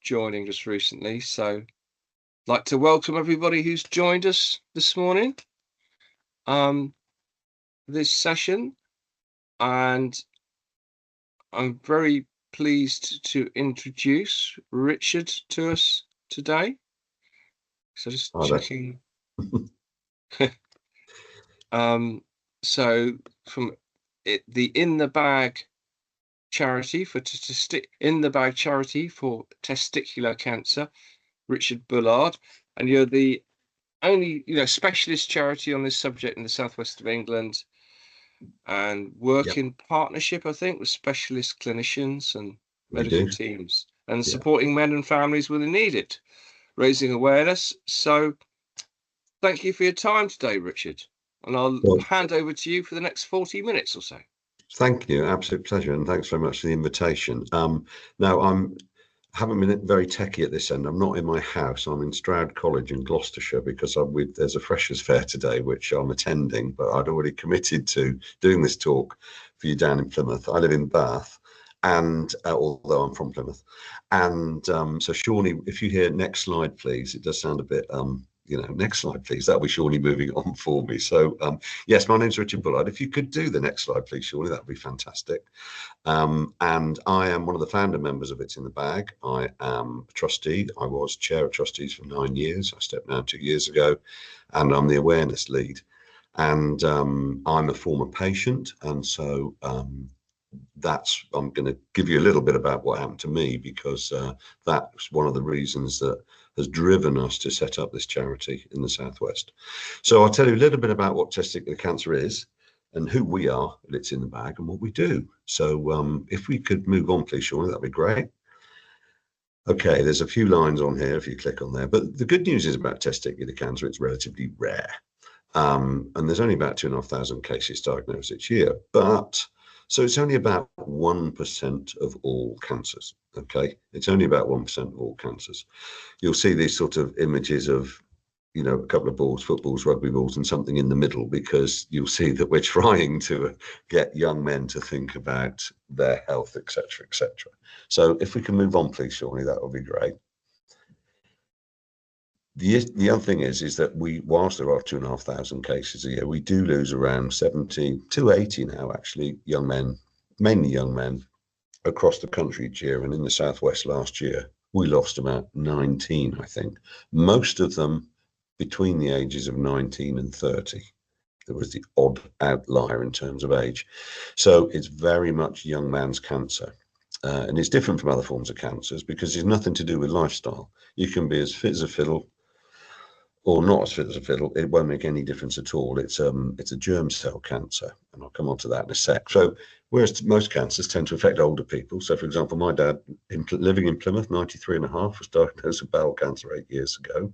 joining us recently. So I'd like to welcome everybody who's joined us this morning, this session. And I'm very pleased to introduce Richard to us today. So just checking. So from the In the Bag charity for charity for testicular cancer, Richard Bullard, and you're the only specialist charity on this subject in the southwest of England, and work in partnership, I think, with specialist clinicians and medical teams, and supporting men and families when they need it, raising awareness. So thank you for your time today, Richard, and I'll hand over to you for the next 40 minutes or so. Thank you. Absolute pleasure. And thanks very much for the invitation. Now, haven't been very techie at this end. I'm not in my house. I'm in Stroud College in Gloucestershire because there's a freshers fair today, which I'm attending, but I'd already committed to doing this talk for you down in Plymouth. I live in Bath, and although I'm from Plymouth. And so Shawnee, if you hear next slide, please, it does sound a bit, next slide, please. That'll be Shawnee moving on for me. So yes, my name's Richard Bullard. If you could do the next slide, please, Shawnee, that'd be fantastic. And I am one of the founder members of It's in the Bag. I am a trustee. I was chair of trustees for 9 years. I stepped down 2 years ago, and I'm the awareness lead. And I'm a former patient, and so I'm going to give you a little bit about what happened to me, because that's one of the reasons that has driven us to set up this charity in the southwest. So I'll tell you a little bit about what testicular cancer is and who we are at It's in the Bag and what we do. So if we could move on, please, Shawnee, that'd be great. Okay, there's a few lines on here if you click on there, but the good news is about testicular cancer, it's relatively rare. And there's only about 2,500 cases diagnosed each year, so it's only about 1% of all cancers, okay? It's only about 1% of all cancers. You'll see these sort of images of, a couple of balls, footballs, rugby balls, and something in the middle, because you'll see that we're trying to get young men to think about their health, etc., etc. So if we can move on, please, Shawnee, that would be great. The other thing is that whilst there are 2,500 cases a year, we do lose around 70 to 80 now, actually, young men, mainly young men, across the country each year. And in the southwest last year, we lost about 19, I think, most of them between the ages of 19 and 30. There was the odd outlier in terms of age. So it's very much young man's cancer. And it's different from other forms of cancers because it's nothing to do with lifestyle. You can be as fit as a fiddle or not as fit as a fiddle. It won't make any difference at all. It's a germ cell cancer, and I'll come on to that in a sec. So whereas most cancers tend to affect older people. So for example, my dad, living in Plymouth, 93 and a half, was diagnosed with bowel cancer 8 years ago,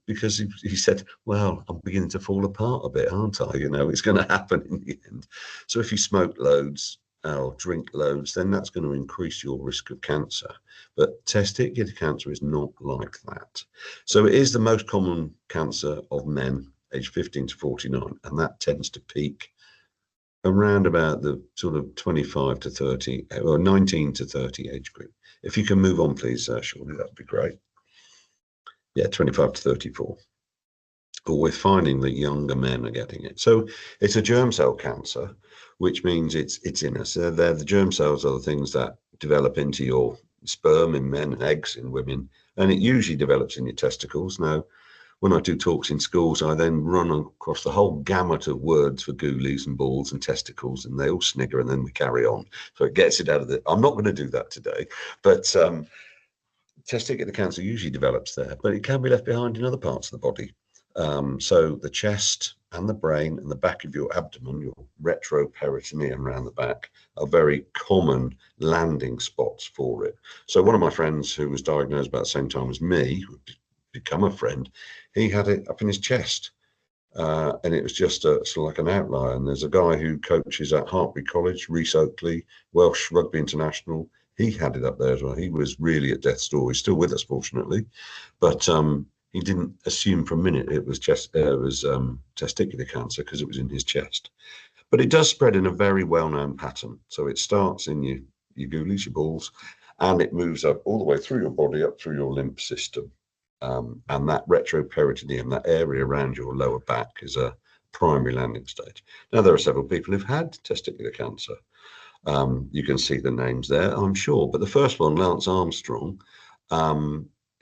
because he said, well, I'm beginning to fall apart a bit, aren't I? It's going to happen in the end. So if you smoke loads or drink loads, then that's going to increase your risk of cancer. But testicular cancer is not like that. So it is the most common cancer of men aged 15 to 49, and that tends to peak around about the sort of 25 to 30 or 19 to 30 age group. If you can move on, please, Shawnee, that would be great. Yeah, 25 to 34. But we're finding that younger men are getting it. So it's a germ cell cancer, which means it's in us. The germ cells are the things that develop into your sperm in men and eggs in women, and it usually develops in your testicles. Now, when I do talks in schools, I then run across the whole gamut of words for ghoulies and balls and testicles, and they all snigger, and then we carry on. So it gets it out of I'm not going to do that today, but testicular cancer usually develops there, but it can be left behind in other parts of the body. So the chest and the brain and the back of your abdomen, your retroperitoneum around the back, are very common landing spots for it. So one of my friends who was diagnosed about the same time as me, become a friend, he had it up in his chest, and it was just sort of like an outlier. And there's a guy who coaches at Hartbury College, Rhys Oakley, Welsh Rugby International. He had it up there as well. He was really at death's door. He's still with us, fortunately, but he didn't assume for a minute it was testicular cancer because it was in his chest. But it does spread in a very well-known pattern. So it starts in your ghoulies, your balls, and it moves up all the way through your body, up through your lymph system. And that retroperitoneum, that area around your lower back, is a primary landing stage. Now, there are several people who've had testicular cancer. You can see the names there, I'm sure. But the first one, Lance Armstrong,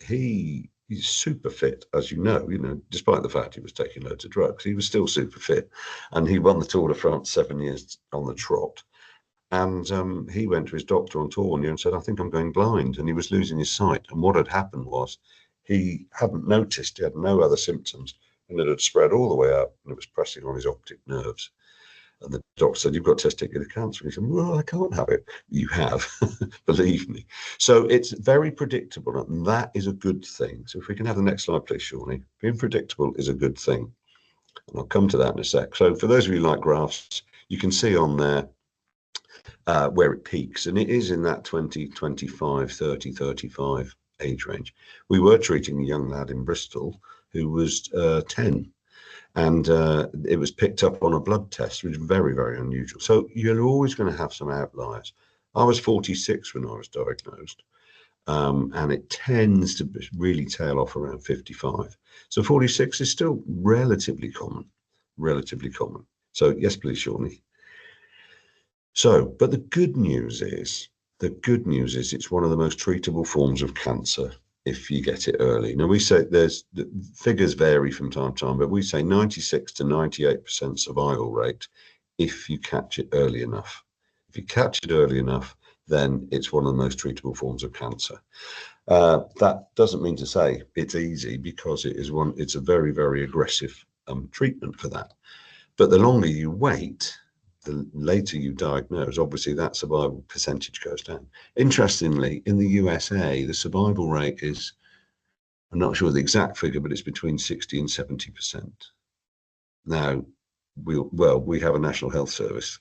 he's super fit, as you know, despite the fact he was taking loads of drugs, he was still super fit. And he won the Tour de France 7 years on the trot. And he went to his doctor on tour and said, I think I'm going blind. And he was losing his sight. And what had happened was he hadn't noticed, he had no other symptoms, and it had spread all the way up and it was pressing on his optic nerves. And the doctor said, you've got testicular cancer. And he said, well, I can't have it. You have, believe me. So it's very predictable, and that is a good thing. So if we can have the next slide, please, Shawnee. Being predictable is a good thing. And I'll come to that in a sec. So for those of you who like graphs, you can see on there where it peaks, and it is in that 20, 25, 30, 35 age range. We were treating a young lad in Bristol who was 10. And it was picked up on a blood test, which is very, very unusual. So you're always going to have some outliers. I was 46 when I was diagnosed, and it tends to really tail off around 55. So 46 is still relatively common, So yes, please, Shawnee. So, but the good news is it's one of the most treatable forms of cancer if you get it early. Now, we say the figures vary from time to time, but we say 96 to 98% survival rate if you catch it early enough. If you catch it early enough, then it's one of the most treatable forms of cancer. That doesn't mean to say it's easy, because it's a very, very aggressive treatment for that. But the longer you wait, the later you diagnose, obviously that survival percentage goes down. Interestingly, in the USA, the survival rate is, I'm not sure the exact figure, but it's between 60 and 70%. Now, we have a National Health Service.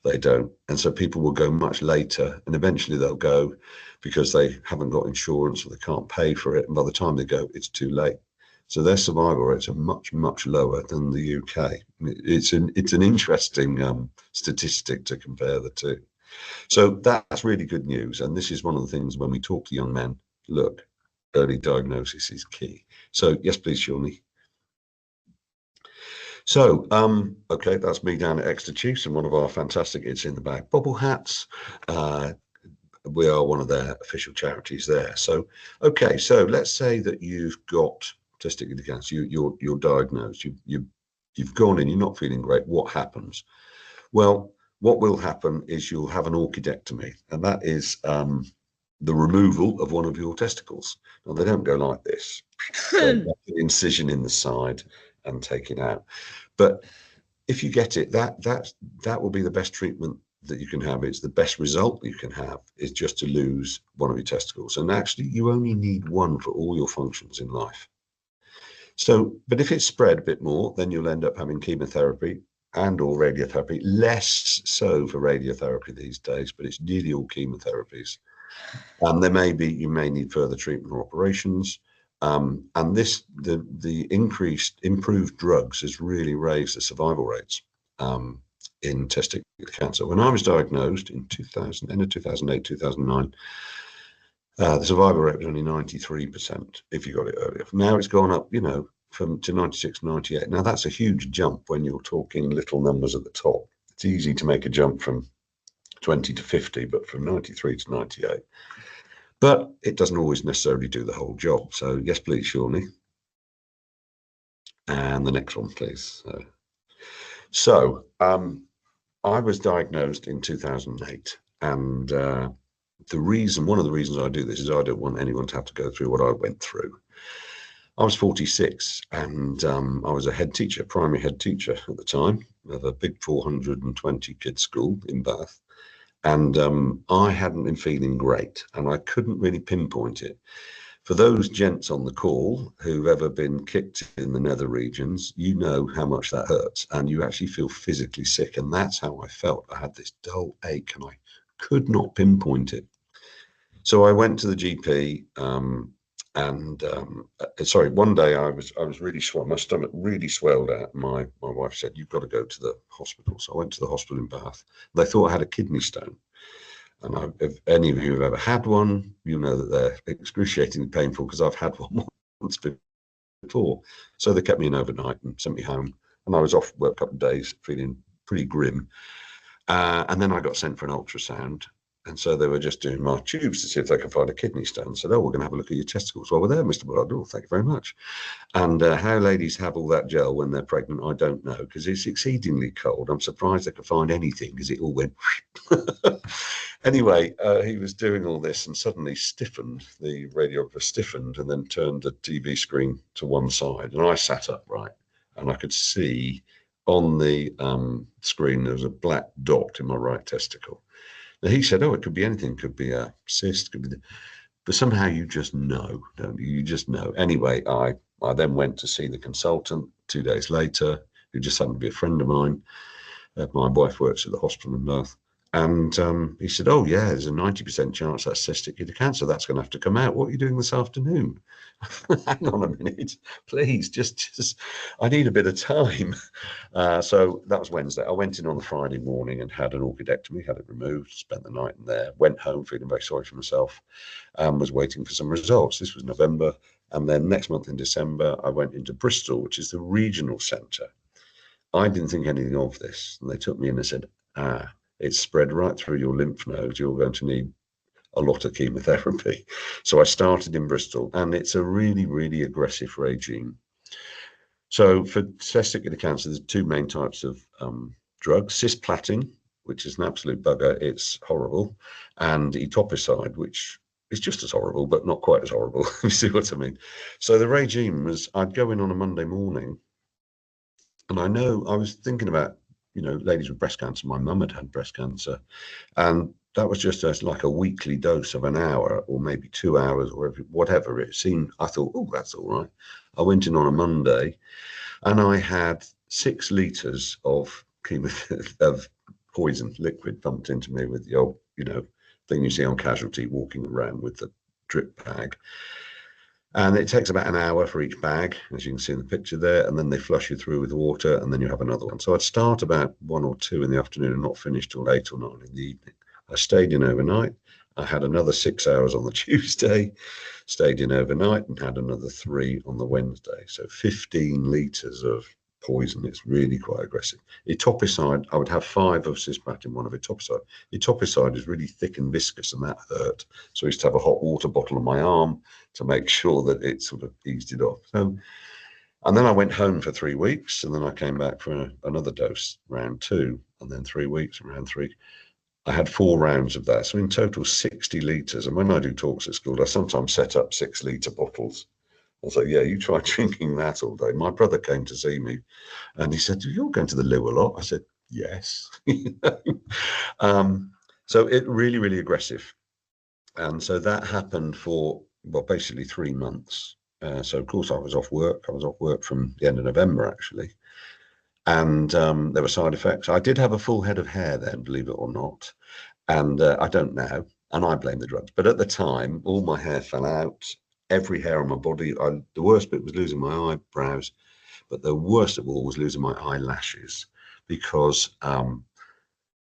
They don't. And so people will go much later, and eventually they'll go because they haven't got insurance or they can't pay for it. And by the time they go, it's too late. So their survival rates are much, much lower than the UK. It's an interesting statistic to compare the two. So that's really good news. And this is one of the things when we talk to young men, look, early diagnosis is key. So yes, please, Shawnee. So, okay, that's me down at Exeter Chiefs and one of our fantastic It's in the Bag bobble hats. We are one of their official charities there. So, okay, so let's say that you've got testicular cancer, you're diagnosed, you've gone in, you're not feeling great. What happens? Well, what will happen is you'll have an orchidectomy, and that is the removal of one of your testicles. Now, they don't go like this. An incision in the side and take it out. But if you get it, that will be the best treatment that you can have. It's the best result you can have, is just to lose one of your testicles. And actually, you only need one for all your functions in life. So, but if it's spread a bit more, then you'll end up having chemotherapy and or radiotherapy, less so for radiotherapy these days, but it's nearly all chemotherapies. And you may need further treatment or operations. And the improved drugs has really raised the survival rates in testicular cancer. When I was diagnosed in end of 2008, 2009, the survival rate was only 93% if you got it earlier. Now it's gone up, to 96, 98. Now that's a huge jump when you're talking little numbers at the top. It's easy to make a jump from 20 to 50, but from 93 to 98. But it doesn't always necessarily do the whole job. So yes, please, Shawnee. And the next one, please. So I was diagnosed in 2008, and one of the reasons I do this is I don't want anyone to have to go through what I went through. I was 46, and I was a head teacher, primary head teacher at the time of a big 420 kids school in Bath. And I hadn't been feeling great, and I couldn't really pinpoint it. For those gents on the call who've ever been kicked in the nether regions, you know how much that hurts, and you actually feel physically sick. And that's how I felt. I had this dull ache, and I could not pinpoint it. So I went to the GP, one day I was really swollen. My stomach really swelled out. My wife said, you've got to go to the hospital. So I went to the hospital in Bath. They thought I had a kidney stone. And if any of you have ever had one, you know that they're excruciatingly painful, because I've had one once before. So they kept me in overnight and sent me home. And I was off work a couple of days, feeling pretty grim. And then I got sent for an ultrasound. And so they were just doing my tubes to see if they could find a kidney stone. I said, oh, we're going to have a look at your testicles. Well, we're there, Mr. Bullard. Oh, thank you very much. And how ladies have all that gel when they're pregnant, I don't know, because it's exceedingly cold. I'm surprised they could find anything, because it all went. Anyway, he was doing all this and suddenly stiffened. The radiographer stiffened and then turned the TV screen to one side. And I sat upright, and I could see on the screen there was a black dot in my right testicle. Now, he said, oh, it could be anything. Could be a cyst, could be but somehow you just know, don't you? You just know. Anyway, I then went to see the consultant 2 days later, who just happened to be a friend of mine. My wife works at the hospital in Bath. And he said, oh, yeah, there's a 90% chance that's testicular cancer. That's going to have to come out. What are you doing this afternoon? Hang on a minute, please. Just, I need a bit of time. So that was Wednesday. I went in on the Friday morning and had an orchidectomy, had it removed, spent the night in there, went home feeling very sorry for myself, and was waiting for some results. This was November. And then next month in December, I went into Bristol, which is the regional centre. I didn't think anything of this. And they took me in and said, it's spread right through your lymph nodes. You're going to need a lot of chemotherapy. So I started in Bristol, and it's a really, really aggressive regime. So for testicular cancer, there's two main types of drugs: cisplatin, which is an absolute bugger. It's horrible, and etoposide, which is just as horrible, but not quite as horrible. You see what I mean? So the regime was, I'd go in on a Monday morning, and I know I was thinking about, ladies with breast cancer. My mum had breast cancer, and that was just like a weekly dose of an hour or maybe 2 hours or whatever it seemed. I thought, oh, that's all right. I went in on a Monday, and I had 6 litres of poison liquid pumped into me with the old, thing you see on casualty, walking around with the drip bag. And it takes about an hour for each bag, as you can see in the picture there, and then they flush you through with water, and then you have another one. So I'd start about 1 or 2 in the afternoon and not finish till 8 or 9 in the evening. I stayed in overnight. I had another 6 hours on the Tuesday, stayed in overnight, and had another 3 on the Wednesday. So 15 litres of poison. It's really quite aggressive. Etoposide, I would have 5 of cisplatin, 1 of etoposide. Etoposide is really thick and viscous, and that hurt. So I used to have a hot water bottle on my arm to make sure that it sort of eased it off. So, and then I went home for 3 weeks, and then I came back for another dose, round 2, and then 3 weeks, round 3. I had 4 rounds of that. So in total, 60 litres. And when I do talks at school, I sometimes set up 6-litre bottles. I was like, yeah, you try drinking that all day. My brother came to see me, and he said, you're going to the loo a lot. I said, yes. So it really, really aggressive. And so that happened for, basically 3 months. So of course I was off work. I was off work from the end of November, actually. And there were side effects. I did have a full head of hair then, believe it or not. And I don't now, and I blame the drugs. But at the time, all my hair fell out, every hair on my body. The worst bit was losing my eyebrows, but the worst of all was losing my eyelashes, because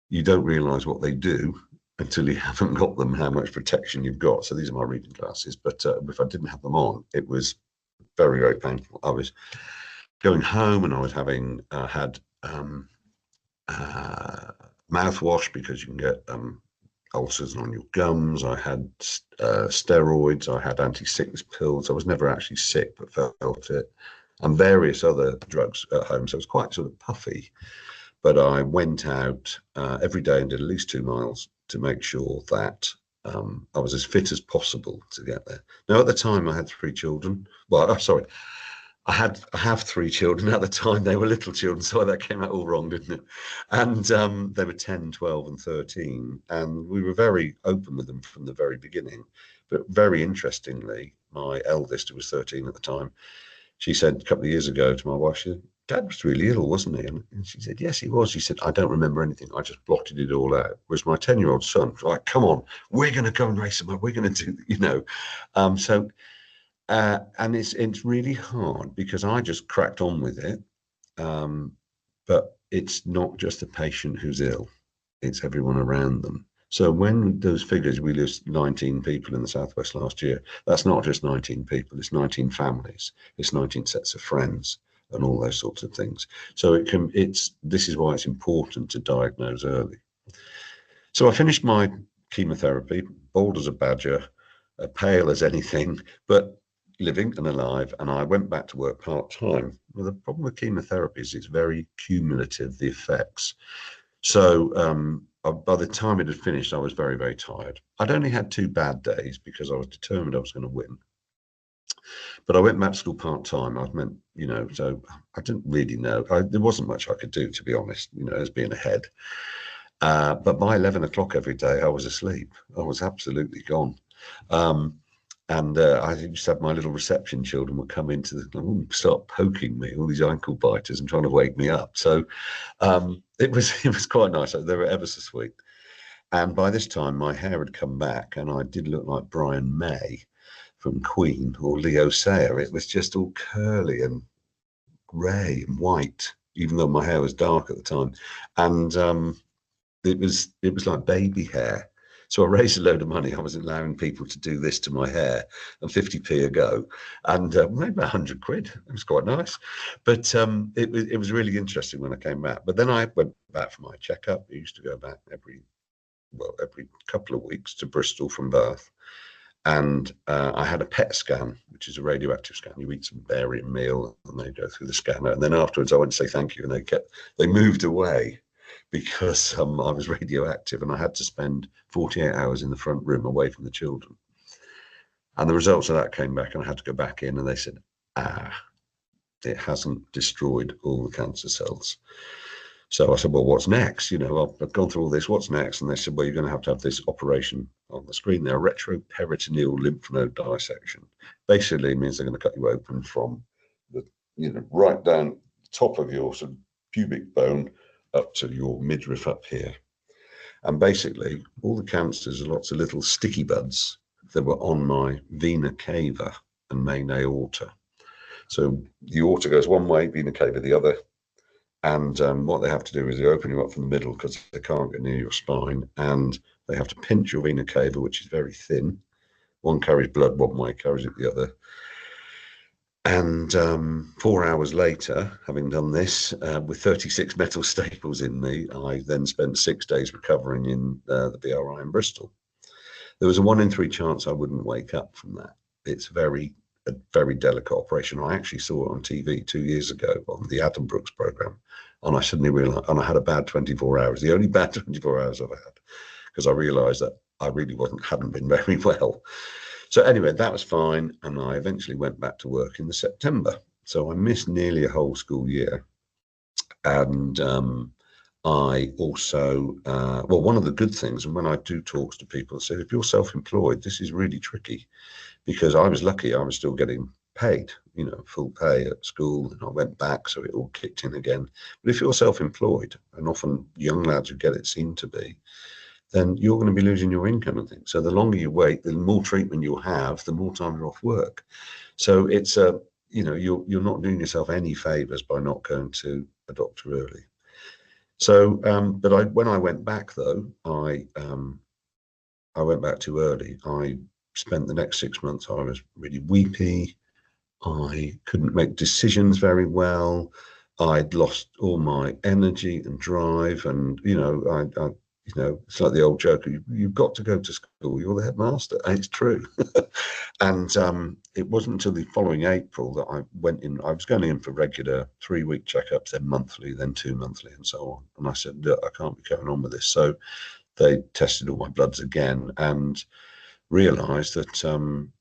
you don't realise what they do until you haven't got them, how much protection you've got. So these are my reading glasses. But if I didn't have them on, it was very, very painful. I was going home, and I was having had mouthwash, because you can get ulcers on your gums. I had steroids. I had anti-sickness pills. I was never actually sick, but felt it, and various other drugs at home. So it was quite sort of puffy. But I went out every day and did at least 2 miles to make sure that I was as fit as possible to get there. Now, at the time, I had 3 children. Well, I'm sorry. I have 3 children. At the time, they were little children, so that came out all wrong, didn't it? And they were 10, 12, and 13, and we were very open with them from the very beginning. But very interestingly, my eldest, who was 13 at the time, she said a couple of years ago to my wife, she said, Dad was really ill, wasn't he? And she said, yes, he was. She said, I don't remember anything. I just blotted it all out. Whereas my 10-year-old son was like, come on, we're going to go and race him up. We're going to do, and it's really hard, because I just cracked on with it. But it's not just the patient who's ill, it's everyone around them. So when those figures, we lost 19 people in the Southwest last year, that's not just 19 people, it's 19 families, it's 19 sets of friends and all those sorts of things. So this is why it's important to diagnose early. So I finished my chemotherapy, bald as a badger, pale as anything, but living and alive, and I went back to work part-time. Well, the problem with chemotherapy is it's very cumulative, the effects. So by the time it had finished, I was very, very tired. I'd only had 2 bad days because I was determined I was going to win. But I went back to school part-time. I meant, so I didn't really know. There wasn't much I could do, to be honest, as being a head. But by 11 o'clock every day, I was asleep. I was absolutely gone. And I used to have my little reception children would come into start poking me, all these ankle biters, and trying to wake me up. So it was quite nice. They were ever so sweet. And by this time, my hair had come back, and I did look like Brian May from Queen or Leo Sayer. It was just all curly and grey and white, even though my hair was dark at the time. And it was like baby hair. So I raised a load of money. I was allowing people to do this to my hair, and 50p a go, and maybe about 100 quid. It was quite nice, but it was really interesting when I came back. But then I went back for my checkup. I used to go back every couple of weeks to Bristol from Bath, and I had a PET scan, which is a radioactive scan. You eat some barium meal, and they go through the scanner, and then afterwards I went to say thank you, and they moved away because I was radioactive and I had to spend 48 hours in the front room away from the children. And the results of that came back, and I had to go back in, and they said, it hasn't destroyed all the cancer cells. So I said, well, what's next? I've gone through all this, what's next? And they said, well, you're going to have this operation on the screen there, retroperitoneal lymph node dissection. Basically means they're going to cut you open from the, right down the top of your sort of pubic bone up to your midriff up here. And basically all the cancers are lots of little sticky buds that were on my vena cava and main aorta. So the aorta goes one way, vena cava the other. And what they have to do is they open you up from the middle because they can't get near your spine, and they have to pinch your vena cava, which is very thin. One carries blood one way, carries it the other. And 4 hours later, having done this with 36 metal staples in me, I then spent 6 days recovering in the BRI in Bristol. There was a 1 in 3 chance I wouldn't wake up from that. It's a very delicate operation. I actually saw it on TV 2 years ago on the Adam Brooks program, and I suddenly realized, and I had a bad 24 hours, the only bad 24 hours I've had, because I realized that I really hadn't been very well. So anyway, that was fine, and I eventually went back to work in the September. So I missed nearly a whole school year. And I also, one of the good things, and when I do talks to people, I say, if you're self-employed, this is really tricky, because I was lucky I was still getting paid, full pay at school, and I went back, so it all kicked in again. But if you're self-employed, and often young lads who get it seem to be, then you're going to be losing your income and things. So the longer you wait, the more treatment you'll have, the more time you're off work. So it's you're not doing yourself any favors by not going to a doctor early. So, but when I went back though, I went back too early. I spent the next 6 months, I was really weepy. I couldn't make decisions very well. I'd lost all my energy and drive, and it's like the old joke, you've got to go to school, you're the headmaster. And it's true. And it wasn't until the following April that I went in. I was going in for regular 3-week checkups, then monthly, then 2 monthly, and so on. And I said, look, I can't be going on with this. So they tested all my bloods again and realized that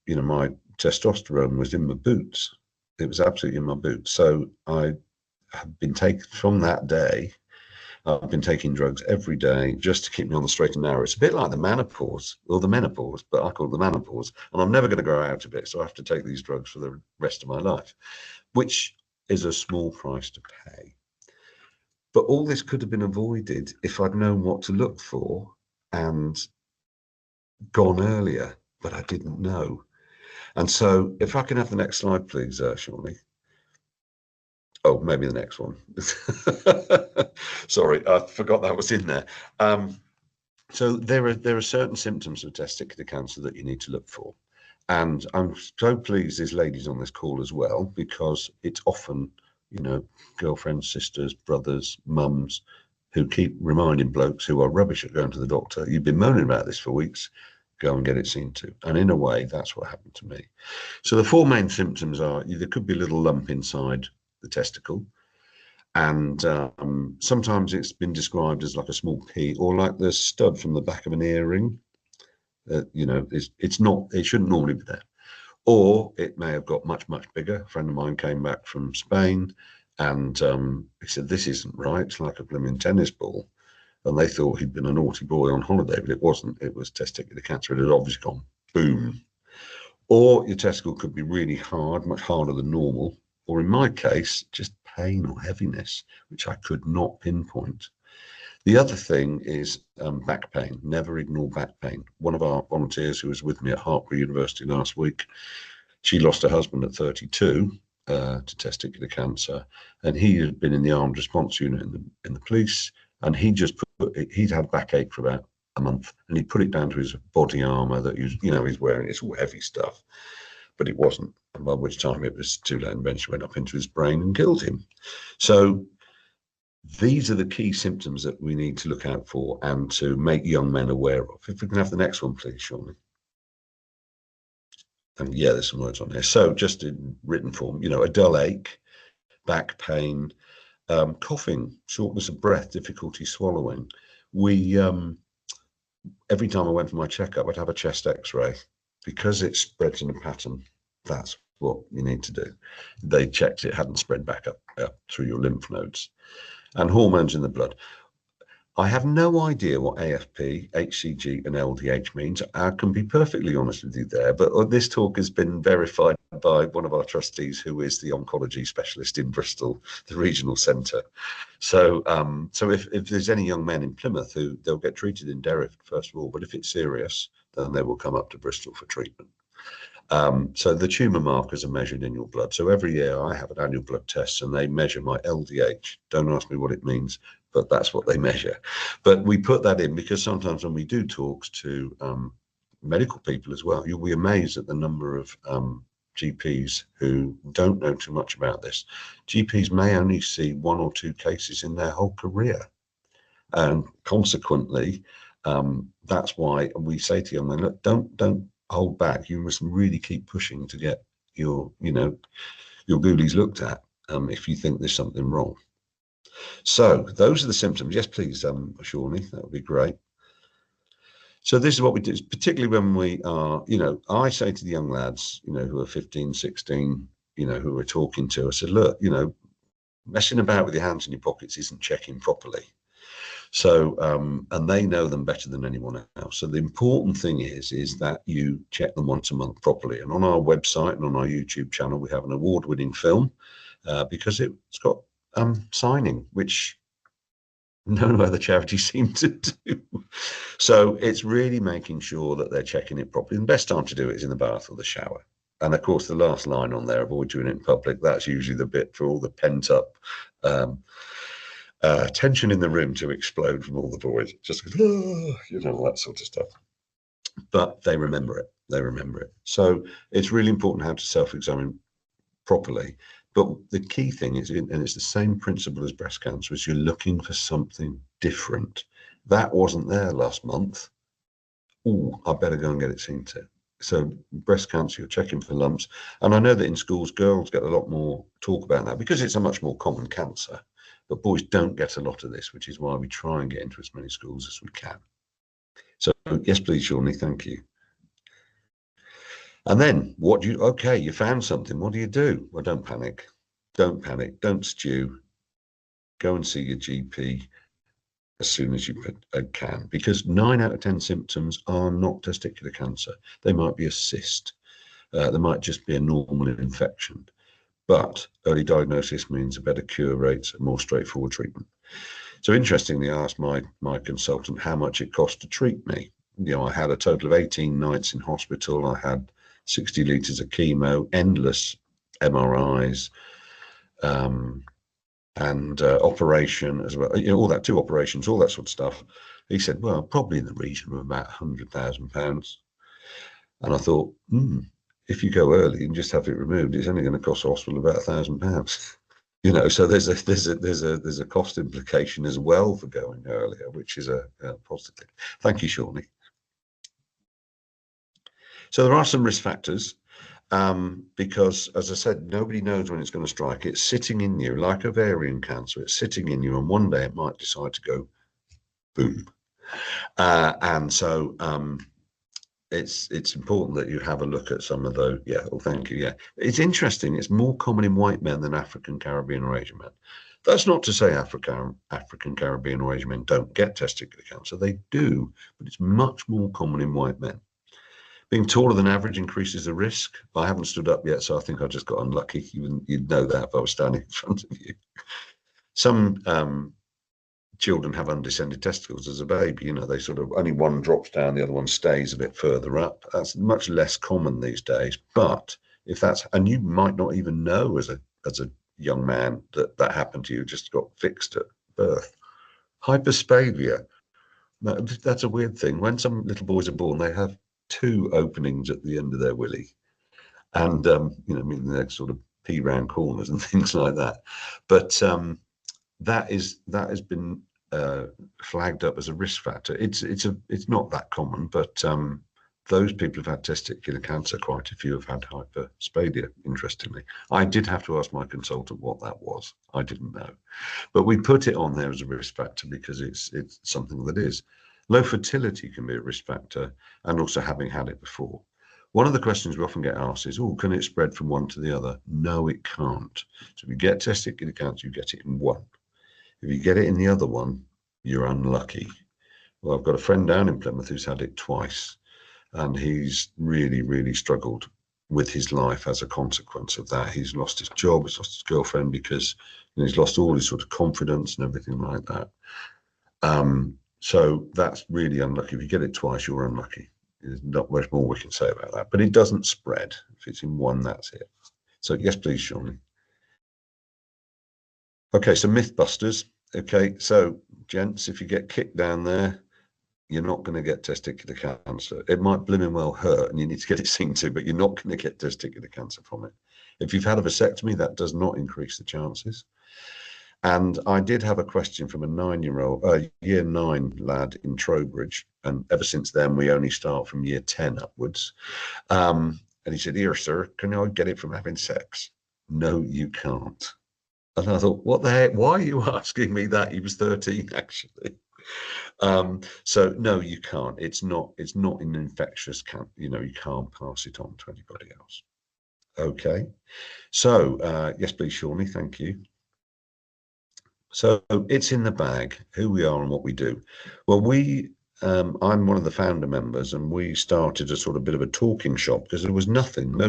my testosterone was in my boots. It was absolutely in my boots. So I have been taken from that day. I've been taking drugs every day just to keep me on the straight and narrow. It's a bit like the menopause, but I call it the menopause, and I'm never going to grow out of it. So I have to take these drugs for the rest of my life, which is a small price to pay. But all this could have been avoided if I'd known what to look for and gone earlier, but I didn't know. And so if I can have the next slide, please, Shawnee. Oh, maybe the next one. Sorry, I forgot that was in there. So there are certain symptoms of testicular cancer that you need to look for. And I'm so pleased there's ladies on this call as well, because it's often, you know, girlfriends, sisters, brothers, mums who keep reminding blokes who are rubbish at going to the doctor, you've been moaning about this for weeks, go and get it seen to. And in a way, that's what happened to me. So the four main symptoms are there could be a little lump inside the testicle. And sometimes it's been described as like a small pea or like the stud from the back of an earring. You know, it's not, it shouldn't normally be there. Or it may have got much, much bigger. A friend of mine came back from Spain and he said, this isn't right. It's like a blooming tennis ball. And they thought he'd been a naughty boy on holiday, but it wasn't. It was testicular cancer. It had obviously gone boom. Or your testicle could be really hard, much harder than normal. Or in my case, just pain or heaviness, which I could not pinpoint. The other thing is back pain. Never ignore back pain. One of our volunteers who was with me at Hartpury University last week, she lost her husband at 32 to testicular cancer, and he had been in the armed response unit in the police, and he'd had backache for about a month, and he put it down to his body armor that he's wearing. It's all heavy stuff, but it wasn't. And by which time it was too late, and eventually went up into his brain and killed him. So these are the key symptoms that we need to look out for and to make young men aware of. If we can have the next one, please, Shawnee. And yeah, there's some words on there. So just in written form, you know, a dull ache, back pain, coughing, shortness of breath, difficulty swallowing. We, every time I went for my checkup, I'd have a chest x-ray. Because it spreads in a pattern, that's what you need to do. They checked it hadn't spread back up through your lymph nodes. And hormones in the blood. I have no idea what AFP, HCG, and LDH means. I can be perfectly honest with you there, but this talk has been verified by one of our trustees, who is the oncology specialist in Bristol, the regional centre. So, if there's any young men in Plymouth, they'll get treated in Derry first of all, but if it's serious, then they will come up to Bristol for treatment. So the tumour markers are measured in your blood. So every year I have an annual blood test and they measure my LDH. Don't ask me what it means, but that's what they measure. But we put that in because sometimes when we do talks to medical people as well, you'll be amazed at the number of GPs who don't know too much about this. GPs may only see one or two cases in their whole career. And consequently, that's why we say to young men, look, don't hold back. You must really keep pushing to get your ghoulies looked at if you think there's something wrong. So those are the symptoms. Yes, please, Shawnee, that would be great. So this is what we do, particularly when we are, I say to the young lads, who are 15, 16, who we're talking to, I said, look, messing about with your hands in your pockets isn't checking properly. So, and they know them better than anyone else. So the important thing is that you check them once a month properly. And on our website and on our YouTube channel, we have an award-winning film because it's got signing, which no other charity seem to do. So it's really making sure that they're checking it properly. And the best time to do it is in the bath or the shower. And of course, the last line on there, avoid doing it in public, that's usually the bit for all the pent up tension in the room to explode from all the boys, just that sort of stuff. But they remember it. So it's really important how to self-examine properly. But the key thing is, and it's the same principle as breast cancer, is you're looking for something different. That wasn't there last month. Oh, I better go and get it seen to. So breast cancer, you're checking for lumps. And I know that in schools, girls get a lot more talk about that because it's a much more common cancer. But boys don't get a lot of this, which is why we try and get into as many schools as we can. So yes, please, Shawnee, thank you. And then you found something. What do you do? Well, don't panic. Don't panic. Don't stew. Go and see your GP as soon as you can, because 9 out of 10 symptoms are not testicular cancer. They might be a cyst. They might just be a normal infection. But early diagnosis means a better cure rates and more straightforward treatment. So interestingly, I asked my consultant how much it cost to treat me. I had a total of 18 nights in hospital. I had 60 litres of chemo, endless MRIs, and operation as well. All that, 2 operations, all that sort of stuff. He said, well, probably in the region of about £100,000. And I thought, if you go early and just have it removed, it's only going to cost the hospital about £1,000. You know, so there's a cost implication as well for going earlier, which is a positive thing. Thank you, Shawnee. So there are some risk factors, because, as I said, nobody knows when it's going to strike. It's sitting in you like ovarian cancer. It's sitting in you, and one day it might decide to go boom. And so it's important that you have a look at some of those. Yeah, well, thank you. Yeah, it's interesting. It's more common in white men than African, Caribbean, or Asian men. That's not to say African, Caribbean, or Asian men don't get testicular cancer. They do, but it's much more common in white men. Being taller than average increases the risk. I haven't stood up yet, so I think I just got unlucky. You'd know that if I was standing in front of you. Some children have undescended testicles as a baby. You know, they sort of, only one drops down, the other one stays a bit further up. That's much less common these days. But if that's, and you might not even know as a young man that happened to you, just got fixed at birth. Hyperspadia. That's a weird thing. When some little boys are born, they have 2 openings at the end of their willy, and you know, meaning they're sort of pee round corners and things like that. But that has been flagged up as a risk factor. It's not that common, but those people who've had testicular cancer, quite a few have had hyperspadia. Interestingly, I did have to ask my consultant what that was. I didn't know, but we put it on there as a risk factor because it's something that is. Low fertility can be a risk factor, and also having had it before. One of the questions we often get asked is, can it spread from one to the other? No, it can't. So if you get testicular cancer, you get it in one. If you get it in the other one, you're unlucky. Well, I've got a friend down in Plymouth who's had it twice, and he's really, really struggled with his life as a consequence of that. He's lost his job, he's lost his girlfriend, because he's lost all his sort of confidence and everything like that. So that's really unlucky. If you get it twice, you're unlucky. There's not much more we can say about that, but it doesn't spread. If it's in one, that's it. So yes, please, Shawnee. Okay, so Mythbusters. Okay, so gents, if you get kicked down there, you're not going to get testicular cancer. It might blooming well hurt and you need to get it seen to, but you're not going to get testicular cancer from it. If you've had a vasectomy, that does not increase the chances. And I did have a question from a 9-year-old, year 9 lad in Trowbridge. And ever since then, we only start from year 10 upwards. And he said, "Here, sir, can I get it from having sex?" No, you can't. And I thought, what the heck? Why are you asking me that? He was 13, actually. So no, you can't. It's not an infectious cancer. You know, you can't pass it on to anybody else. Okay. So yes, please, Shawnee. Thank you. So it's in the bag, who we are and what we do. Well, I'm one of the founder members, and we started a sort of bit of a talking shop because there was no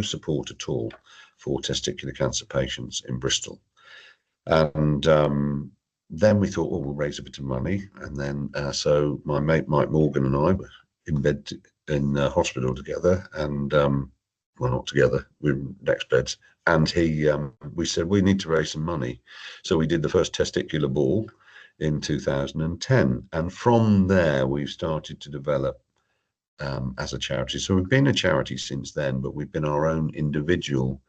support at all for testicular cancer patients in Bristol. And then we thought, we'll raise a bit of money. And then so my mate Mike Morgan and I were in bed in hospital together, and well, not together, we were next beds. And we said, we need to raise some money. So we did the first testicular ball in 2010. And from there, we've started to develop as a charity. So we've been a charity since then, but we've been our own individual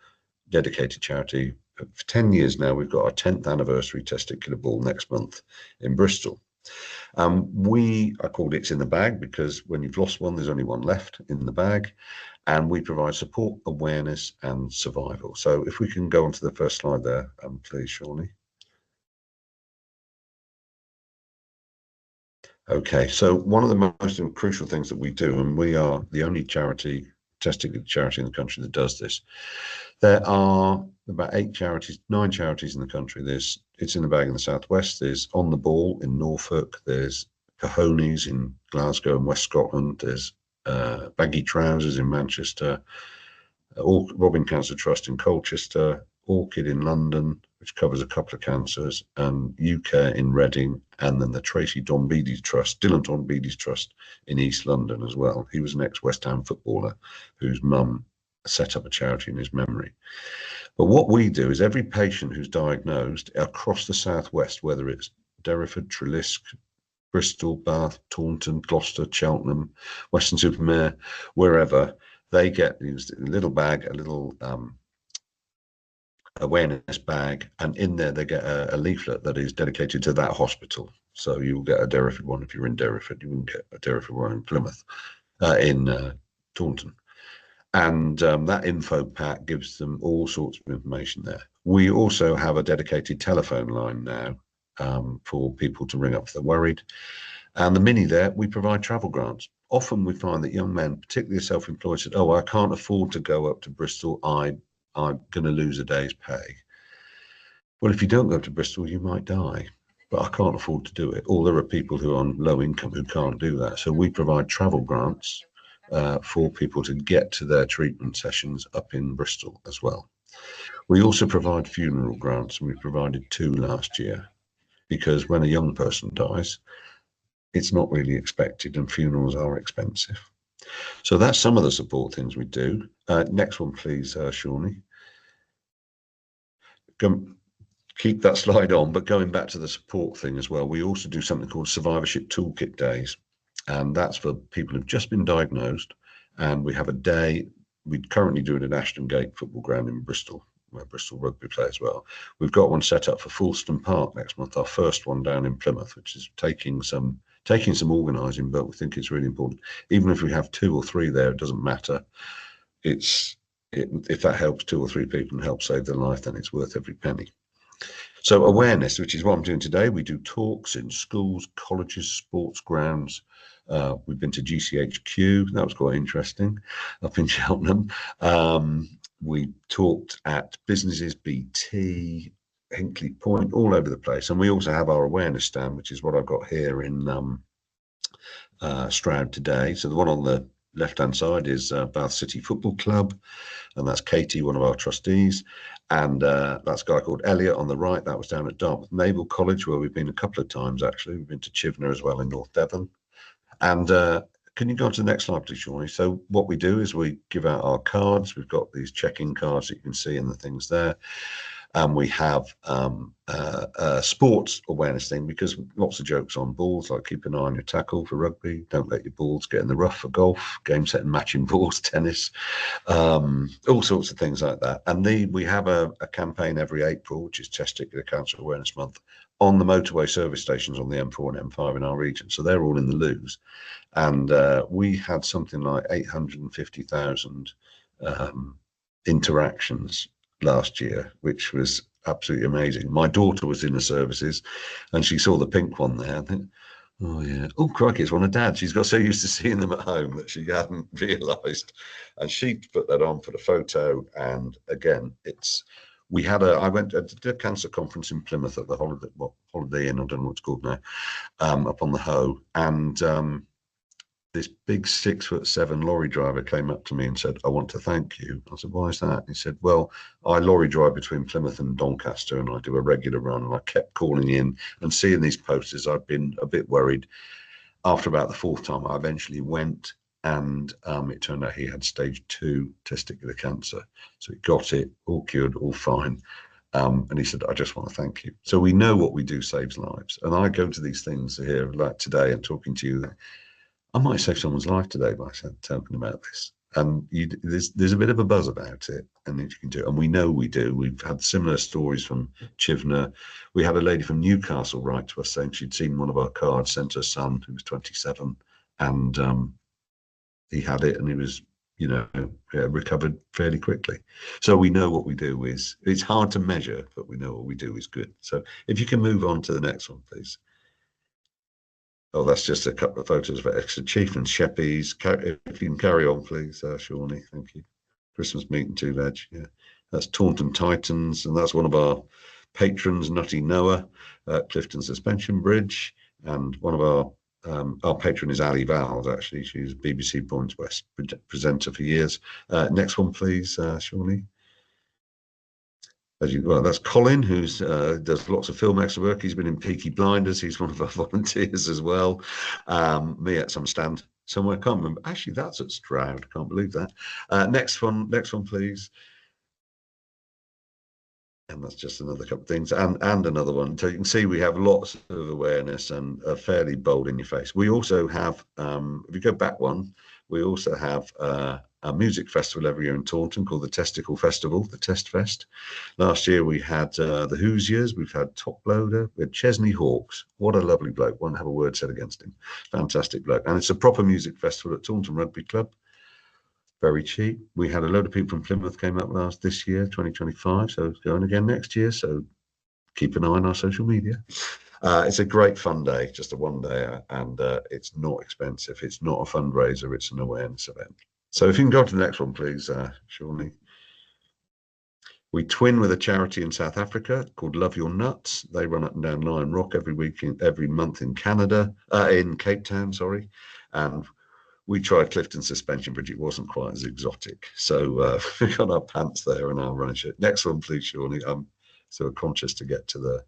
dedicated charity for 10 years now. We've got our 10th anniversary testicular ball next month in Bristol. I called It's in the Bag because when you've lost one, there's only one left in the bag. And we provide support, awareness, and survival. So if we can go on to the first slide there, please, Shawnee. Okay, so one of the most crucial things that we do, and we are the only testicular charity in the country that does this. There are about 9 charities in the country. There's It's in the Bag in the southwest. There's On the Ball in Norfolk. There's Cojones in Glasgow and West Scotland. There's Baggy Trousers in Manchester. Robin Cancer Trust in Colchester. Orchid in London, which covers a couple of cancers, and UK in Reading, and then the Tracy Dylan Donbedes Trust in East London as well. He was an ex-West Ham footballer whose mum set up a charity in his memory. But what we do is every patient who's diagnosed across the southwest, whether it's Derriford, Treliske, Bristol, Bath, Taunton, Gloucester, Cheltenham, Weston-super-Mare, wherever, they get a little bag, a little awareness bag, and in there they get a leaflet that is dedicated to that hospital. So you'll get a Derriford one if you're in Derriford. You wouldn't get a Derriford one in Plymouth, in Taunton. And that info pack gives them all sorts of information there. We also have a dedicated telephone line now for people to ring up if they're worried. And the mini there, we provide travel grants. Often we find that young men, particularly self-employed, said, "Oh, I can't afford to go up to Bristol. I'm going to lose a day's pay." Well, if you don't go to Bristol, you might die. But I can't afford to do it. Or there are people who are on low income who can't do that. So we provide travel grants for people to get to their treatment sessions up in Bristol as well. We also provide funeral grants, and we provided 2 last year, because when a young person dies, it's not really expected, and funerals are expensive. So that's some of the support things we do. Next one, please, Shawnee. Keep that slide on, but going back to the support thing as well, we also do something called Survivorship Toolkit Days, and that's for people who've just been diagnosed. And we have a day. We currently do it at Ashton Gate Football Ground in Bristol, where Bristol Rugby play as well. We've got one set up for Fulston Park next month, our first one down in Plymouth, which is taking some organising, but we think it's really important. Even if we have 2 or 3 there, it doesn't matter. If that helps 2 or 3 people and helps save their life, then it's worth every penny. So awareness, which is what I'm doing today. We do talks in schools, colleges, sports grounds. We've been to GCHQ. That was quite interesting up in Cheltenham. We talked at businesses, BT, Hinkley Point, all over the place. And we also have our awareness stand, which is what I've got here in Stroud today. So the one on the left-hand side is Bath City Football Club, and that's Katie, one of our trustees. And that's a guy called Elliot on the right. That was down at Dartmouth Naval College, where we've been a couple of times, actually. We've been to Chivenor as well in North Devon. And can you go on to the next slide, please, Shawnee? So what we do is we give out our cards. We've got these check-in cards that you can see in the things there. And we have a sports awareness thing, because lots of jokes on balls, like keep an eye on your tackle for rugby, don't let your balls get in the rough for golf, game set and matching balls, tennis, all sorts of things like that. And we have a campaign every April, which is Testicular Cancer Awareness Month, on the motorway service stations on the M4 and M5 in our region. So they're all in the loos. And we had something like 850,000 interactions last year, which was absolutely amazing. My daughter was in the services and she saw the pink one there. I think, oh yeah, oh crikey, it's one of Dad's. She's got so used to seeing them at home that she hadn't realised, and she put that on for the photo. And again, I went to the cancer conference in Plymouth at the Holiday Inn, I don't know what it's called now, up on the Hoe, and this big 6'7" lorry driver came up to me and said, "I want to thank you." I said, "Why is that?" He said, "Well, I lorry drive between Plymouth and Doncaster, and I do a regular run, and I kept calling in and seeing these posters. I've been a bit worried. After about the 4th time, I eventually went, and it turned out he had stage 2 testicular cancer. So he got it, all cured, all fine." And he said, "I just want to thank you." So we know what we do saves lives. And I go to these things here, like today, and talking to you, I might save someone's life today by talking about this. And there's a bit of a buzz about it, and you can do it. And we know we do. We've had similar stories from Chivenor. We had a lady from Newcastle write to us saying she'd seen one of our cards, sent her son, who was 27, and he had it, and he was, recovered fairly quickly. So we know what we do it's hard to measure, but we know what we do is good. So if you can move on to the next one, please. Oh, that's just a couple of photos of ex-achievements. Sheppies. If you can carry on, please, Shawnee. Thank you. Christmas meeting, 2 veg. Yeah, that's Taunton Titans, and that's one of our patrons, Nutty Noah, Clifton Suspension Bridge, and one of our patron is Ali Valls. Actually, she's BBC Points West presenter for years. Next one, please, Shawnee. That's Colin, who's does lots of film extra work. He's been in Peaky Blinders. He's one of our volunteers as well. Me at some stand somewhere. Can't remember. Actually, that's at Stroud. Can't believe that. Next one, please. And that's just another couple of things, and another one. So you can see we have lots of awareness and are fairly bold in your face. We also have, if you go back one, we also have a music festival every year in Taunton called the Testicle Festival, the Test Fest. Last year we had the Hoosiers, we've had Top Loader, we had Chesney Hawkes. What a lovely bloke, won't have a word said against him. Fantastic bloke. And it's a proper music festival at Taunton Rugby Club. Very cheap. We had a load of people from Plymouth came up this year, 2025. So it's going again next year. So keep an eye on our social media. It's a great fun day, just a one day, and it's not expensive. It's not a fundraiser. It's an awareness event. So if you can go to the next one, please, Shawnee. We twin with a charity in South Africa called Love Your Nuts. They run up and down Lion Rock every month in Canada, in Cape Town, sorry. And we tried Clifton Suspension Bridge. It wasn't quite as exotic. So we got our pants there and our running shirt. Next one, please, Shawnee. I'm so conscious to get to the,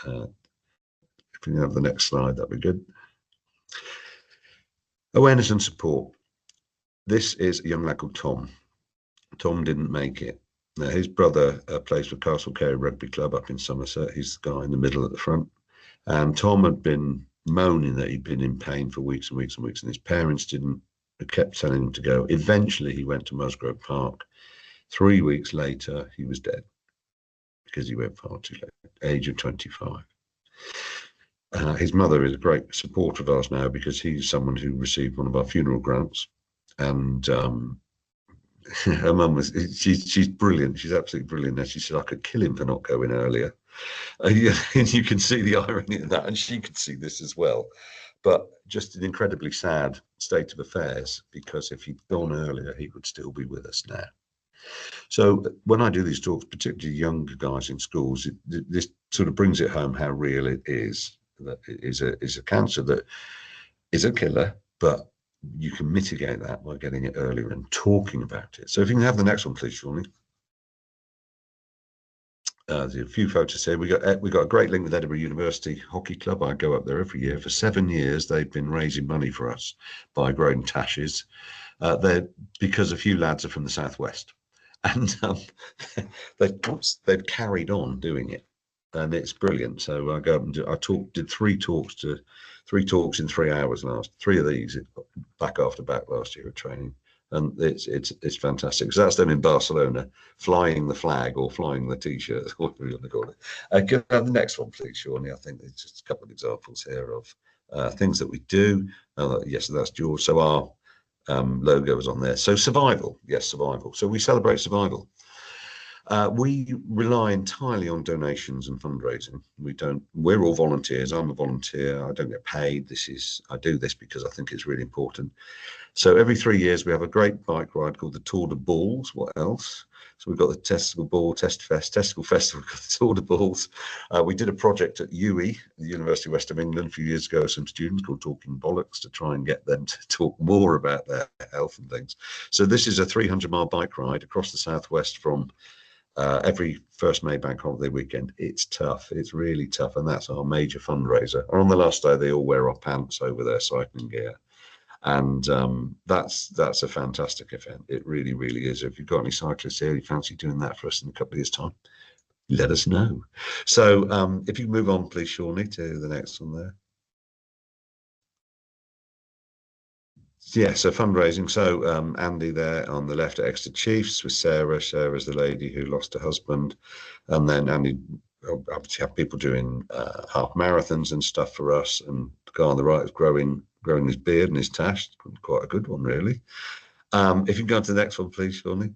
if you can have the next slide, that'd be good. Awareness and support. This is a young lad called Tom. Tom didn't make it. Now, his brother plays for Castle Cary Rugby Club up in Somerset. He's the guy in the middle at the front. And Tom had been moaning that he'd been in pain for weeks and weeks and weeks, and his parents kept telling him to go. Eventually, he went to Musgrove Park. 3 weeks later, he was dead because he went far too late, age of 25. His mother is a great supporter of ours now because he's someone who received one of our funeral grants, and her mum she's brilliant. She's absolutely brilliant. And she said I could kill him for not going earlier. And you can see the irony in that, and she could see this as well. But just an incredibly sad state of affairs, because if he'd gone earlier, he would still be with us now. So when I do these talks, particularly younger guys in schools, this sort of brings it home how real it is. That it is a cancer that is a killer, but you can mitigate that by getting it earlier and talking about it. So if you can have the next one, please, Shawnee. There's a few photos here. We got a great link with Edinburgh University Hockey Club. I go up there every year. For 7 years, they've been raising money for us by growing tashes. Because a few lads are from the southwest, and they've carried on doing it, and it's brilliant. So I go up and did three talks in 3 hours three of these back after back last year of training. And it's fantastic. So that's them in Barcelona, flying the flag or flying the T-shirt, whatever you want to call it. Can I have the next one, please, Shawnee? I think there's just a couple of examples here of things that we do. Yes, that's George. So our logo is on there. So survival, yes, survival. So we celebrate survival. We rely entirely on donations and fundraising. We're all volunteers. I'm a volunteer. I don't get paid. I do this because I think it's really important. So every 3 years we have a great bike ride called the Tour de Balls. What else? So we've got the Testicle Festival, we've got the Tour de Balls. We did a project at UE, the University of West of England, a few years ago, some students called Talking Bollocks, to try and get them to talk more about their health and things. So this is a 300-mile bike ride across the southwest from every first May bank holiday weekend. It's tough. It's really tough. And that's our major fundraiser. And on the last day, they all wear our pants over their cycling gear. And that's a fantastic event. It really, really is. If you've got any cyclists here, you fancy doing that for us in a couple of years' time, let us know. So if you move on, please, Shawnee, to the next one there. Yeah, so fundraising. So Andy there on the left at Exeter Chiefs with Sarah. Sarah's the lady who lost her husband. And then Andy obviously have people doing half marathons and stuff for us. And the guy on the right is growing his beard and his tash. Quite a good one, really. If you can go on to the next one, please, Shawnee.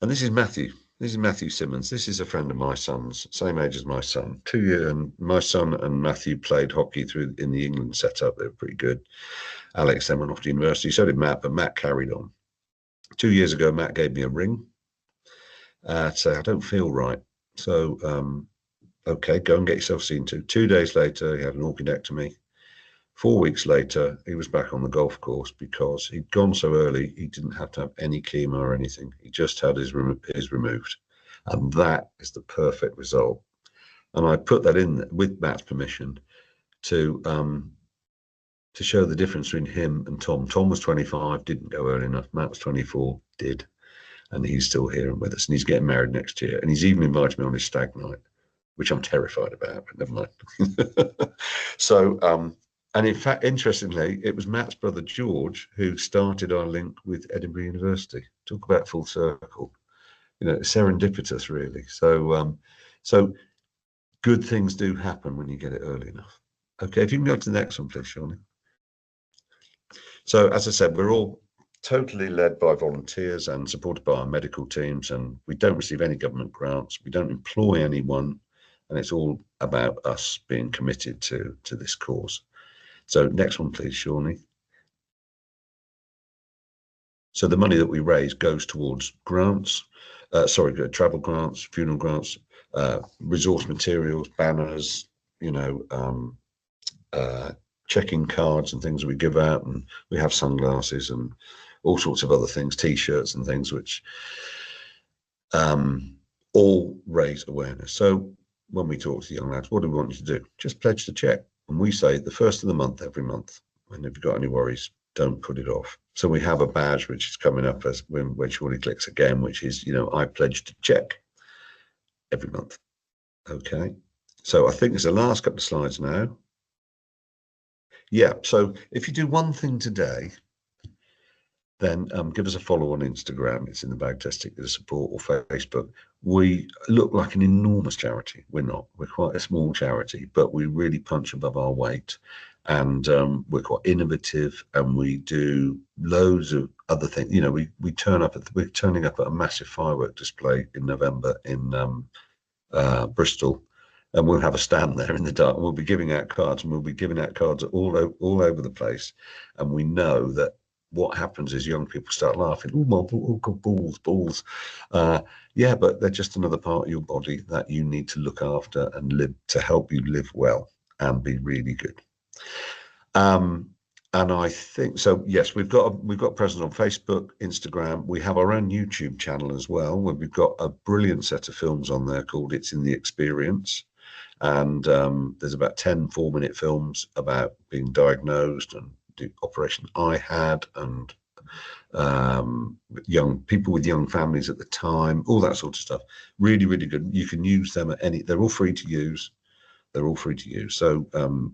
And this is Matthew. This is Matthew Simmons. This is a friend of my son's, same age as my son. 2 years, and my son and Matthew played hockey in the England setup. They were pretty good. Alex then went off to university. So did Matt, but Matt carried on. 2 years ago, Matt gave me a ring to say, I don't feel right. So, okay, go and get yourself seen to. 2 days later, he had an orchidectomy. 4 weeks later, he was back on the golf course because he'd gone so early, he didn't have to have any chemo or anything. He just had his removed. And that is the perfect result. And I put that in with Matt's permission to show the difference between him and Tom. Tom was 25, didn't go early enough. Matt was 24, did. and he's still here and with us, and he's getting married next year, and he's even invited me on his stag night, which I'm terrified about, but never mind. So, and in fact, interestingly, it was Matt's brother George who started our link with Edinburgh University. Talk about full circle, serendipitous, really. So, so good things do happen when you get it early enough. Okay, if you can go to the next one, please, Shawnee. So, as I said, we're all totally led by volunteers and supported by our medical teams, and we don't receive any government grants. We don't employ anyone, and it's all about us being committed to this cause. So, next one, please, Shawnee. So the money that we raise goes towards grants, travel grants, funeral grants, resource materials, banners, checking cards and things that we give out, and we have sunglasses and all sorts of other things, T-shirts and things, which all raise awareness. So when we talk to young lads, what do we want you to do? Just pledge the check. And we say the first of the month, every month. And if you've got any worries, don't put it off. So we have a badge which is coming up as when Shawnee clicks again, which is, I pledge to check every month. Okay. So I think it's the last couple of slides now. Yeah. So if you do one thing today, then give us a follow on Instagram. It's in the bag Testicular Support, or Facebook. We look like an enormous charity. We're not. We're quite a small charity, but we really punch above our weight. And we're quite innovative, and we do loads of other things. We're turning up at a massive firework display in November in Bristol, and we'll have a stand there in the dark. And we'll be giving out cards, and we'll be giving out cards all over the place. And we know that what happens is young people start laughing. Oh, my balls. Yeah, but they're just another part of your body that you need to look after and live to help you live well and be really good. And I think so. Yes, we've got presence on Facebook, Instagram. We have our own YouTube channel as well, where we've got a brilliant set of films on there called "It's in the Experience," and there's about 10 4-minute films about being diagnosed and the operation I had, and young people with young families at the time, all that sort of stuff. Really, really good. You can use them at any. They're all free to use. So and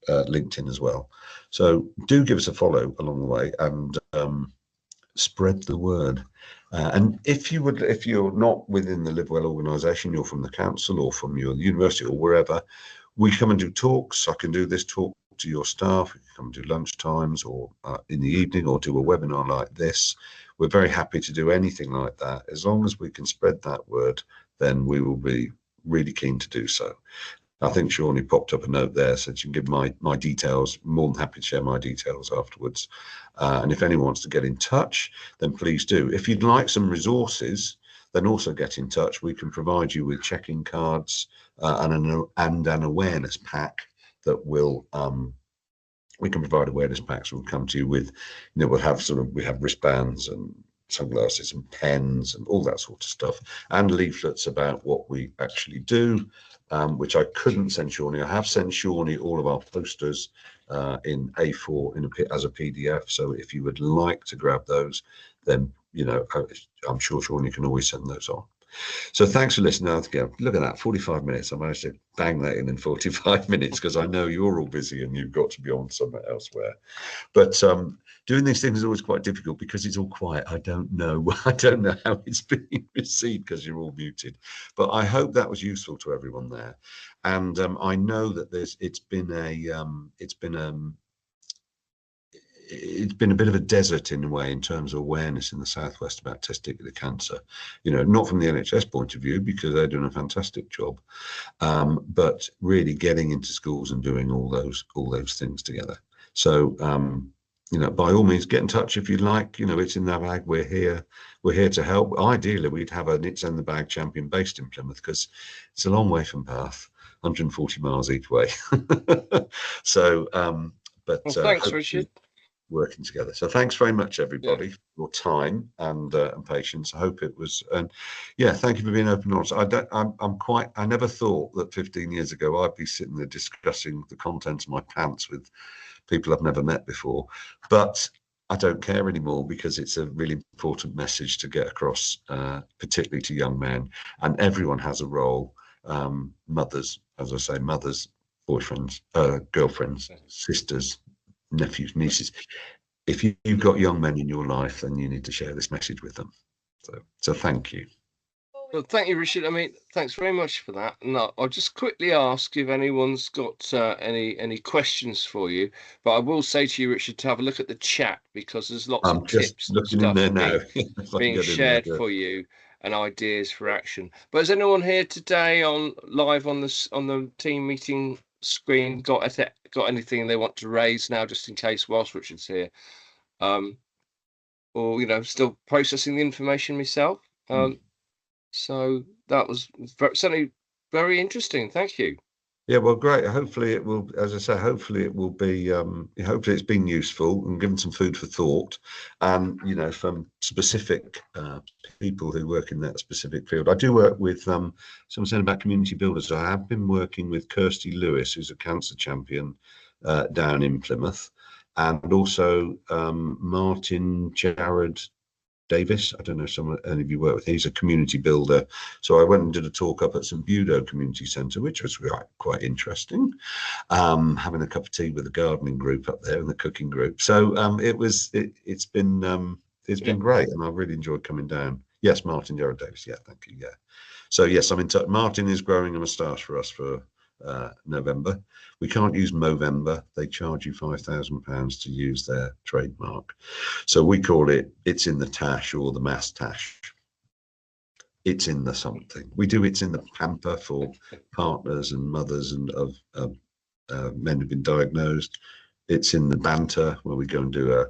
LinkedIn as well. So do give us a follow along the way, and spread the word. And if you're not within the Live Well organisation, you're from the council or from your university or wherever, we come and do talks. I can do this talk to your staff. You can come and do lunch times or in the evening, or do a webinar like this. We're very happy to do anything like that. As long as we can spread that word, then we will be really keen to do so. I think Shawnee popped up a note there, so you can give my details. More than happy to share my details afterwards. And if anyone wants to get in touch, then please do. If you'd like some resources, then also get in touch. We can provide you with checking cards and an awareness pack that will. We can provide awareness packs. We'll come to you with, we have wristbands and sunglasses and pens and all that sort of stuff, and leaflets about what we actually do. Which I couldn't send Shawnee. I have sent Shawnee all of our posters in A4 as a PDF. So if you would like to grab those, then I'm sure Shawnee can always send those on. So thanks for listening. Look at that, 45 minutes. I managed to bang that in 45 minutes because I know you're all busy and you've got to be on somewhere elsewhere. But doing these things is always quite difficult because it's all quiet. I don't know how it's being received because you're all muted. But I hope that was useful to everyone there. And I know that it's been a bit of a desert in a way in terms of awareness in the Southwest about testicular cancer. Not from the NHS point of view because they're doing a fantastic job, but really getting into schools and doing all those things together. So by all means, get in touch if you'd like. It's in the bag. We're here to help. Ideally, we'd have an It's in the Bag champion based in Plymouth because it's a long way from Bath, 140 miles each way. So, thanks, Richard. Working together. So thanks very much, everybody, for your time and patience. I hope it was, and thank you for being open and honest. I never thought that 15 years ago I'd be sitting there discussing the contents of my pants with people I've never met before, but I don't care anymore, because it's a really important message to get across, particularly to young men. And everyone has a role. Mothers, as I say, mothers, boyfriends, girlfriends, sisters, nephews, nieces. If you've got young men in your life, then you need to share this message with them. So thank you. Well, thank you, Richard. I mean, thanks very much for that. And I'll just quickly ask if anyone's got any questions for you. But I will say to you, Richard, to have a look at the chat, because there's lots I'm of just tips and looking in stuff there now. If I can being get in there, shared yeah. for you, and ideas for action. But has anyone here today on live on the team meeting screen got anything they want to raise now, just in case whilst Richard's here? Or still processing the information myself. So that was certainly very interesting. Thank you. Yeah, well, great. Hopefully it will, as I say, hopefully it will be, hopefully it's been useful and given some food for thought. And, from specific people who work in that specific field. I do work with, someone said about community builders. I have been working with Kirsty Lewis, who's a cancer champion down in Plymouth, and also Martin Jared Davis. I don't know if any of you work with him. He's a community builder. So I went and did a talk up at St Budo Community Centre, which was quite interesting. Having a cup of tea with the gardening group up there and the cooking group. So it's been great, and I've really enjoyed coming down. Yes, Martin Jared Davis. Yeah, thank you. Yeah. So yes, I'm in touch. Martin is growing a moustache for us for November. We can't use Movember. They charge you £5,000 to use their trademark. So we call it "It's in the Tash" or the Mass Tash. It's in the something. We do It's in the Pamper for partners and mothers and of men who've been diagnosed. It's in the Banter, where we go and do a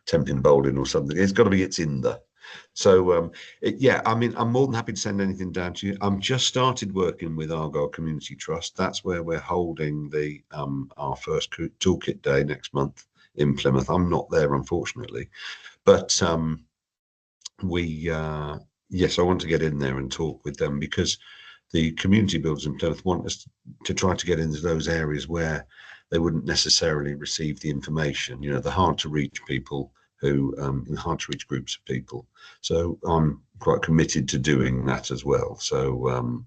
10-pin bowling or something. It's got to be It's in the. So yeah, I mean, I'm more than happy to send anything down to you. I'm just started working with Argyle Community Trust. That's where we're holding the our first toolkit day next month in Plymouth. I'm not there, unfortunately, but yes, I want to get in there and talk with them, because the community builders in Plymouth want us to try to get into those areas where they wouldn't necessarily receive the information. The hard to reach people who hard to reach groups of people. So I'm quite committed to doing that as well. So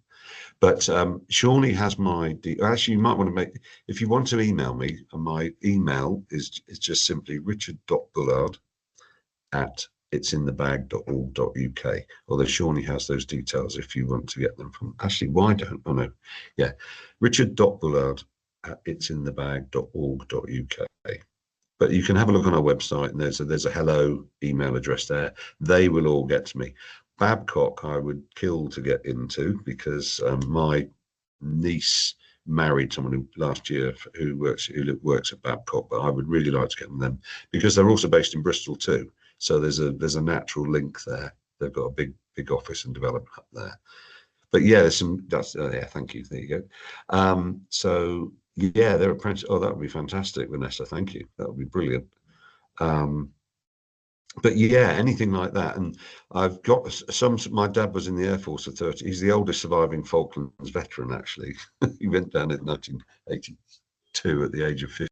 but Shawnee has my actually, you might want to make, if you want to email me, my email is just simply richard.bullard@itsinthebag.org.uk, although Shawnee has those details if you want to get them from. Actually, why don't, oh no, yeah, richard.bullard@itsinthebag.org.uk. But you can have a look on our website, and there's a hello email address there. They will all get to me. Babcock, I would kill to get into, because my niece married someone who last year who works at Babcock, but I would really like to get them, because they're also based in Bristol too. So there's a natural link there. They've got a big office and development up there. But yeah, there's some. Yeah, thank you. There you go. So yeah, they're apprentice. Oh, that would be fantastic, Vanessa. Thank you. That would be brilliant. But yeah, anything like that. And I've got some. My dad was in the Air Force for 30. He's the oldest surviving Falklands veteran, actually. He went down in 1982 at the age of 50.